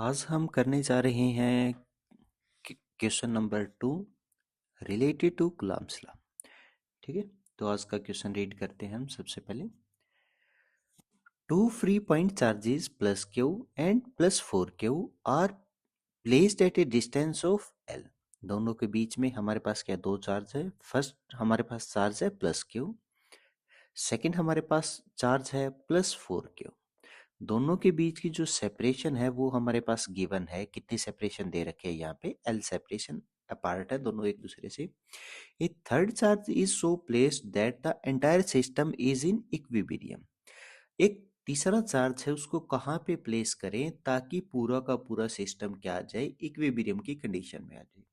आज हम करने जा रहे हैं question number 2 related to Coulomb's law. ठीक है, तो आज का क्वेश्चन रीड करते हैं हम सबसे पहले। Two free point charges plus q and plus 4 q are placed at a distance of l. दोनों के बीच में हमारे पास क्या दो चार्ज है। फर्स्ट हमारे पास चार्ज है प्लस क्यू, सेकेंड हमारे पास चार्ज है प्लस 4 क्यू। दोनों के बीच की जो सेपरेशन है वो हमारे पास गिवन है। कितनी सेपरेशन दे रखे है यहाँ पे, एल सेपरेशन अपार्ट है दोनों एक दूसरे से। A third charge is so placed that the entire system is in equilibrium. एक तीसरा चार्ज है, उसको कहाँ पे प्लेस करें ताकि पूरा का पूरा सिस्टम क्या आ जाए, इक्विलिब्रियम की कंडीशन में आ जाए।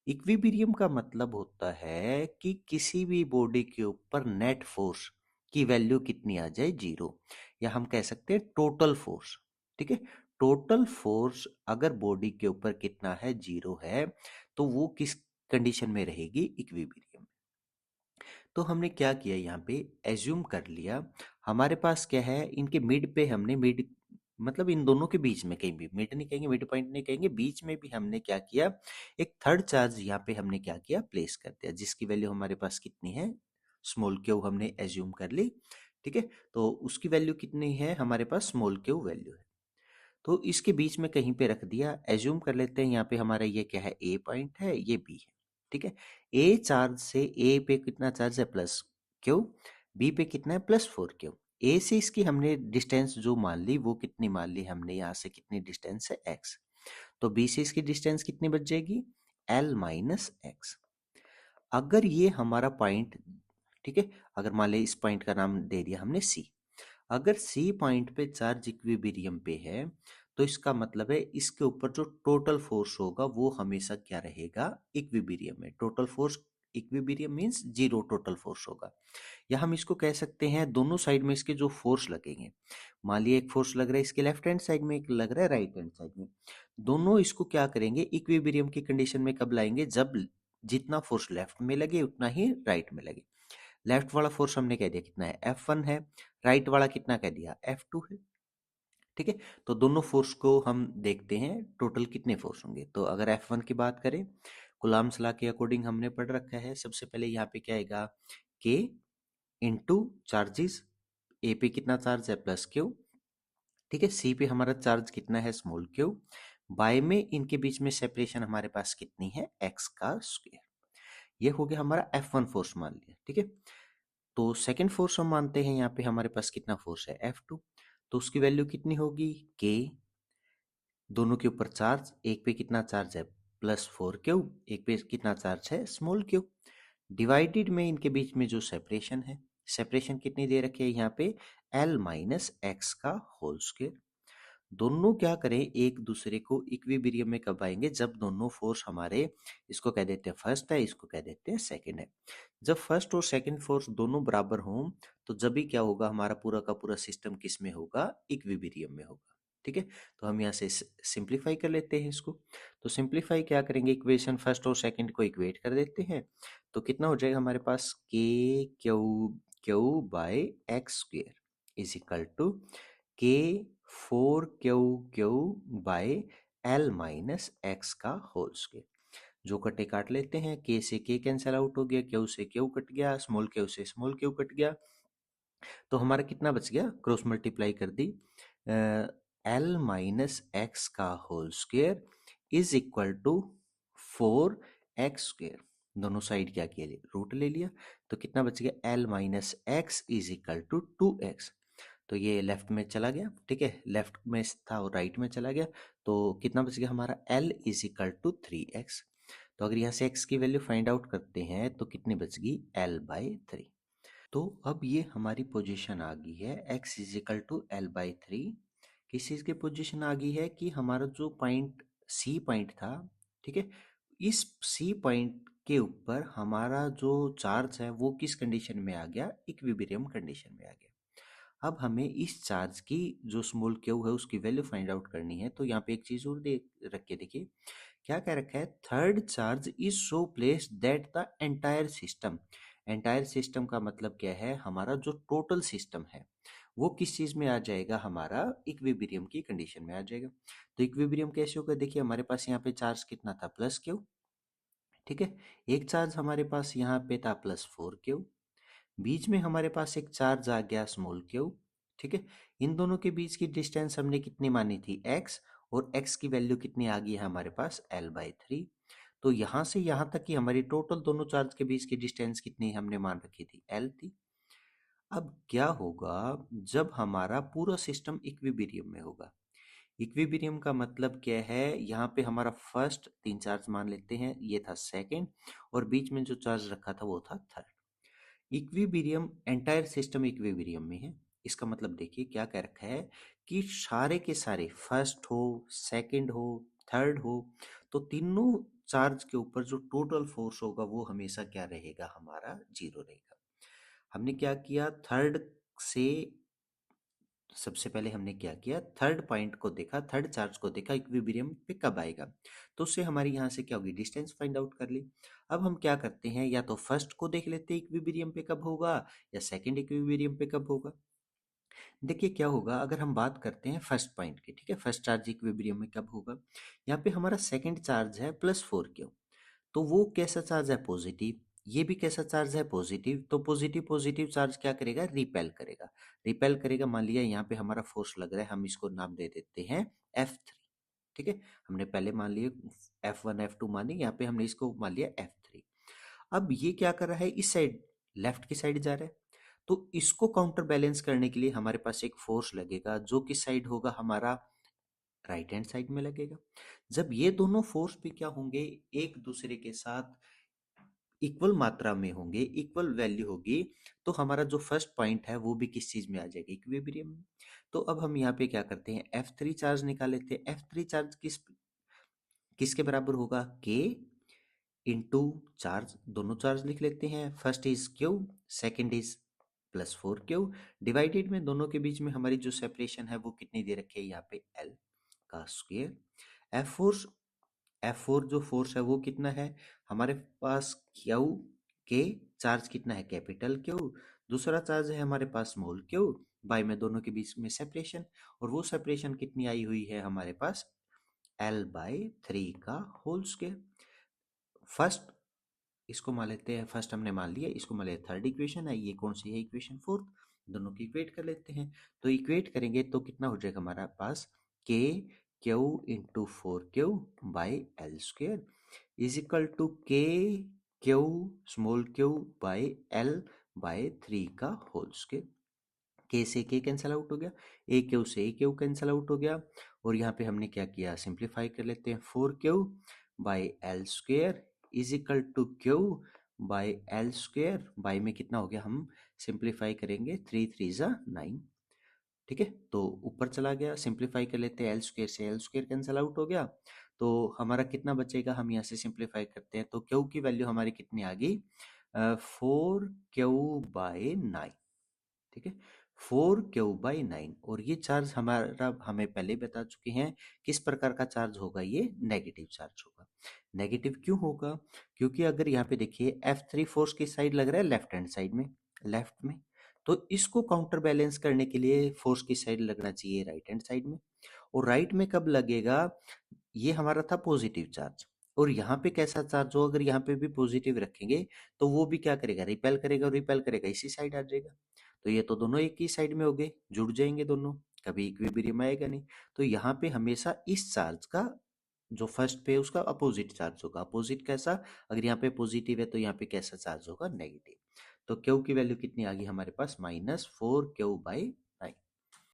इक्विलिब्रियम का मतलब होता है कि किसी भी बॉडी के ऊपर नेट फोर्स की वैल्यू कितनी आ जाए, जीरो, या हम कह सकते हैं टोटल फोर्स। ठीक है, टोटल फोर्स अगर बॉडी के ऊपर कितना है, जीरो है, तो वो किस कंडीशन में रहेगी, इक्विलिब्रियम। तो हमने क्या किया, यहाँ पे एज्यूम कर लिया हमारे पास क्या है, इनके मिड पे हमने मिड मतलब इन दोनों के बीच में, कहीं भी मिड नहीं कहेंगे, मिड पॉइंट नहीं कहेंगे, बीच में भी हमने क्या किया, एक थर्ड चार्ज यहाँ पे हमने क्या किया, प्लेस कर दिया, जिसकी वैल्यू हमारे पास कितनी है, स्मॉल क्यू हमने एज्यूम कर ली। ठीक है, तो उसकी वैल्यू कितनी है हमारे पास, स्मॉल क्यू वैल्यू है, तो इसके बीच में कहीं पे रख दिया। एज्यूम कर लेते हैं यहाँ पे हमारा ये क्या है, ए पॉइंट है, ये बी है। ठीक है, ए चार्ज से ए पे कितना चार्ज है, प्लस क्यू, बी पे कितना है, प्लस 4 क्यू। ए से इसकी हमने डिस्टेंस जो मान ली वो कितनी मान ली हमने, यहाँ से कितनी डिस्टेंस है, एक्स, तो बी से इसकी डिस्टेंस कितनी बच जाएगी, एल माइनस एक्स। अगर ये हमारा पॉइंट, ठीक है, अगर मान ले इस पॉइंट का नाम दे दिया हमने सी, अगर सी पॉइंट पे चार्ज इक्विलिब्रियम पे है, तो इसका मतलब है इसके ऊपर जो टोटल फोर्स होगा वो हमेशा क्या रहेगा, इक्विलिब्रियम में। Total force equilibrium means zero total force होगा। या हम इसको कह सकते हैं दोनों साइड में इसके जो फोर्स लगेंगे, मान लिया एक फोर्स लग रहा है इसके लेफ्ट हैंड साइड में, एक लग रहा है राइट हैंड साइड में, दोनों इसको क्या करेंगे, इक्विलिब्रियम की कंडीशन में कब लाएंगे, जब जितना फोर्स लेफ्ट में लगे उतना ही राइट में लगे। लेफ्ट वाला फोर्स हमने कह दिया कितना है, F1 है, राइट वाला कितना कह दिया, F2 है। ठीक है, तो दोनों फोर्स को हम देखते हैं टोटल कितने फोर्स होंगे। तो अगर F1 की बात करें, कूलम्ब्स लॉ के अकॉर्डिंग हमने पढ़ रखा है, सबसे पहले यहाँ पे क्या आएगा, K इंटू चार्जेस, ए पे कितना चार्ज है, प्लस क्यू। ठीक है, सी पे हमारा चार्ज कितना है, स्मॉल क्यू, बाय में इनके बीच में सेपरेशन हमारे पास कितनी है, एक्स का स्क्वायर। ये हो गया हमारा F1 फोर्स मान लिया। ठीक है, तो सेकंड फोर्स हम मानते हैं, यहाँ पे हमारे पास कितना फोर्स है, F2, तो उसकी वैल्यू कितनी होगी, K, दोनों के ऊपर चार्ज, एक पे कितना चार्ज है, +4 क्यू, एक पे कितना चार्ज है, स्मॉल क्यू, डिवाइडेड में इनके बीच में जो सेपरेशन है, सेपरेशन कितनी दे रखी है यहाँ पे, L माइनस एक्स का होल स्क्वायर। दोनों क्या करें, एक दूसरे को इक्विलिब्रियम में कब आएंगे, जब दोनों फोर्स हमारे, इसको कह देते हैं फर्स्ट है, इसको कह देते हैं सेकंड है। जब फर्स्ट और सेकंड फोर्स दोनों बराबर हों, तो जब भी क्या होगा, हमारा पूरा का पूरा सिस्टम किस में होगा, इक्विलिब्रियम में होगा। ठीक है, तो हम यहाँ से सिंप्लीफाई कर लेते हैं इसको। तो सिंप्लीफाई क्या करेंगे, इक्वेशन फर्स्ट और सेकंड को इक्वेट कर देते हैं, तो कितना हो जाएगा हमारे पास, के q q by x square is equal to k 4 q q by l minus x का होल स्क्वायर। जो कटे काट लेते हैं, के से के कैंसिल आउट हो गया, क्यू से क्यू कट गया, स्मॉल क्यू से स्मॉल क्यू कट गया, तो हमारा कितना बच गया, क्रॉस मल्टीप्लाई कर दी, एल माइनस एक्स का whole square is equal to 4 x square. दोनों साइड क्या किया, रूट ले लिया, तो कितना बच गया, l minus x is equal to 2x। तो ये लेफ्ट में चला गया, ठीक है, लेफ्ट में था और राइट में चला गया, तो कितना बच गया हमारा, L is equal to 3x। तो अगर यहाँ से x की वैल्यू फाइंड आउट करते हैं तो कितनी बच गई, L/3। तो अब ये हमारी पोजीशन आ गई है, x is equal to L/3। किस चीज़ की पोजीशन आ गई है, कि हमारा जो पॉइंट C पॉइंट था, ठीक है, इस C पॉइंट के ऊपर हमारा जो चार्ज है वो किस कंडीशन में आ गया, इक्विलिब्रियम कंडीशन में आ गया। अब हमें इस चार्ज की जो स्मॉल क्यू है उसकी वैल्यू फाइंड आउट करनी है, तो यहाँ पे एक चीज और दे रख के देखिए, क्या कह रखा है, third charge is so placed that the entire system. Entire system का मतलब क्या है, हमारा जो टोटल सिस्टम है वो किस चीज में आ जाएगा, हमारा इक्विलिब्रियम की कंडीशन में आ जाएगा। तो इक्विलिब्रियम कैसे होगा, देखिए हमारे पास यहाँ पे चार्ज कितना था, प्लस क्यू, ठीक है। एक चार्ज हमारे पास यहाँ पे था +4 क्यू, बीच में हमारे पास एक चार्ज आ गया स्मॉल क्यू, ठीक है। इन दोनों के बीच की डिस्टेंस हमने कितनी मानी थी, x, और x की वैल्यू कितनी आ गई है हमारे पास, L/3। तो यहाँ से यहाँ तक की हमारी टोटल दोनों चार्ज के बीच की डिस्टेंस कितनी हमने मान रखी थी, L थी। अब क्या होगा जब हमारा पूरा सिस्टम इक्विलिब्रियम में होगा। इक्विलिब्रियम का मतलब क्या है, यहाँ पे हमारा फर्स्ट 3 चार्ज मान लेते हैं, ये था सेकंड, और बीच में जो चार्ज रखा था वो था third. Equilibrium, entire system equilibrium में है। इसका मतलब देखिए क्या कह रखा है कि सारे के सारे फर्स्ट हो, सेकंड हो, थर्ड हो, तो तीनों चार्ज के ऊपर जो टोटल फोर्स होगा वो हमेशा क्या रहेगा, हमारा 0 रहेगा। हमने क्या किया, थर्ड से सबसे पहले हमने क्या किया, थर्ड पॉइंट को देखा, थर्ड चार्ज को देखा इक्विलिब्रियम पे कब आएगा, तो उससे हमारी यहाँ से क्या होगी, डिस्टेंस फाइंड आउट कर ली। अब हम क्या करते हैं, या तो फर्स्ट को देख लेते हैं इक्विलिब्रियम पे कब होगा, या सेकंड इक्विलिब्रियम पे कब होगा। देखिए क्या होगा, अगर हम बात करते हैं फर्स्ट पॉइंट की, ठीक है, फर्स्ट चार्ज इक्विलिब्रियम में कब होगा, यहाँ पे हमारा सेकंड चार्ज है +4 क्यू, तो वो कैसा चार्ज है, पॉजिटिव, ये भी कैसा चार्ज है, पॉजिटिव, तो पॉजिटिव पॉजिटिव चार्ज क्या करेगा, रिपेल करेगा। रिपेल करेगा, मान लिया यहाँ पे हमारा फोर्स लग रहा है, हम इसको नाम दे देते हैं F3, ठीक है। हमने पहले मान लिया F1 F2 माने, यहाँ पे हमने इसको मान लिया F3। अब ये क्या कर रहा है, इस साइड लेफ्ट की साइड जा रहा है, तो इसको काउंटर बैलेंस करने के लिए हमारे पास एक फोर्स लगेगा, जो किस साइड होगा, हमारा राइट हैंड साइड में लगेगा। जब ये दोनों फोर्स भी क्या होंगे, एक दूसरे के साथ इक्वल मात्रा में होंगे, इक्वल वैल्यू होगी, तो हमारा जो फर्स्ट पॉइंट है वो भी किस चीज में आ जाएगा, इक्विलिब्रियम में। तो अब हम यहाँ पे क्या करते हैं, F3 चार्ज निकाल लेते हैं। F3 चार्ज किसके बराबर होगा, K इंटू चार्ज, दोनों चार्ज लिख लेते हैं, first is Q, second is +4 Q, divided में दोनों के बीच में हमारी जो सेपरेशन है वो कितनी दे रखी है, यहाँ पे L का स्क्वायर। F4 जो फोर्स है वो कितना है हमारे पास, क्यू, के, चार्ज कितना है, कैपिटल क्यू, दूसरा चार्ज है हमारे पास स्मॉल क्यू, बाई में दोनों के बीच में सेपरेशन, और वो सेपरेशन कितनी आई हुई है हमारे पास, L/3 का होल स्क्वायर। फर्स्ट इसको मान लेते हैं, फर्स्ट हमने मान लिया, इसको मान लिया थर्ड इक्वेशन है, ये कौन सी है, इक्वेशन फोर्थ, दोनों की इक्वेट कर लेते हैं। तो इक्वेट करेंगे तो कितना हो जाएगा हमारा पास, के Q into 4 Q by L square is equal to K Q small Q by L by 3 का होल स्क्वेयर। के से के कैंसिल आउट हो गया, ए क्यू से ए क्यू कैंसिल आउट हो गया, और यहाँ पे हमने क्या किया, सिंप्लीफाई कर लेते हैं, 4 Q by L square is equal to q by L square, by में कितना हो गया, हम सिंप्लीफाई करेंगे, 3 3 9, ठीक है। तो ऊपर चला गया, सिंप्लीफाई कर लेते हैं, एल स्क्वेयर से एल स्क्वेयर कैंसिल आउट हो गया, तो हमारा कितना बचेगा, हम यहाँ से सिंप्लीफाई करते हैं, तो क्यू की वैल्यू हमारी कितनी आ गई, 4 क्यू बाई 9, ठीक है, 4 क्यू बाई 9। और ये चार्ज हमारा हमें पहले बता चुके हैं किस प्रकार का चार्ज होगा, ये नेगेटिव चार्ज होगा। नेगेटिव क्यों होगा, क्योंकि अगर यहाँ पे देखिए F3 फोर्स की साइड लग रहा है लेफ्ट हैंड साइड में, लेफ्ट में, तो इसको काउंटर बैलेंस करने के लिए फोर्स की साइड लगना चाहिए राइट हैंड साइड में। और राइट में कब लगेगा, ये हमारा था पॉजिटिव चार्ज, और यहाँ पे कैसा चार्ज हो, अगर यहाँ पे भी पॉजिटिव रखेंगे तो वो भी क्या करेगा, रिपेल करेगा, और रिपेल करेगा इसी साइड आ जाएगा, तो ये तो दोनों एक ही साइड में हो गए, जुड़ जाएंगे दोनों, कभी इक्विलिब्रियम आएगा नहीं। तो यहाँ पे हमेशा इस चार्ज का जो फर्स्ट पे है उसका अपोजिट चार्ज होगा, अपोजिट कैसा, अगर यहाँ पे पॉजिटिव है तो यहाँ पे कैसा चार्ज होगा, नेगेटिव। तो क्यू की वैल्यू कितनी आ गई हमारे पास, -4 क्यू बाई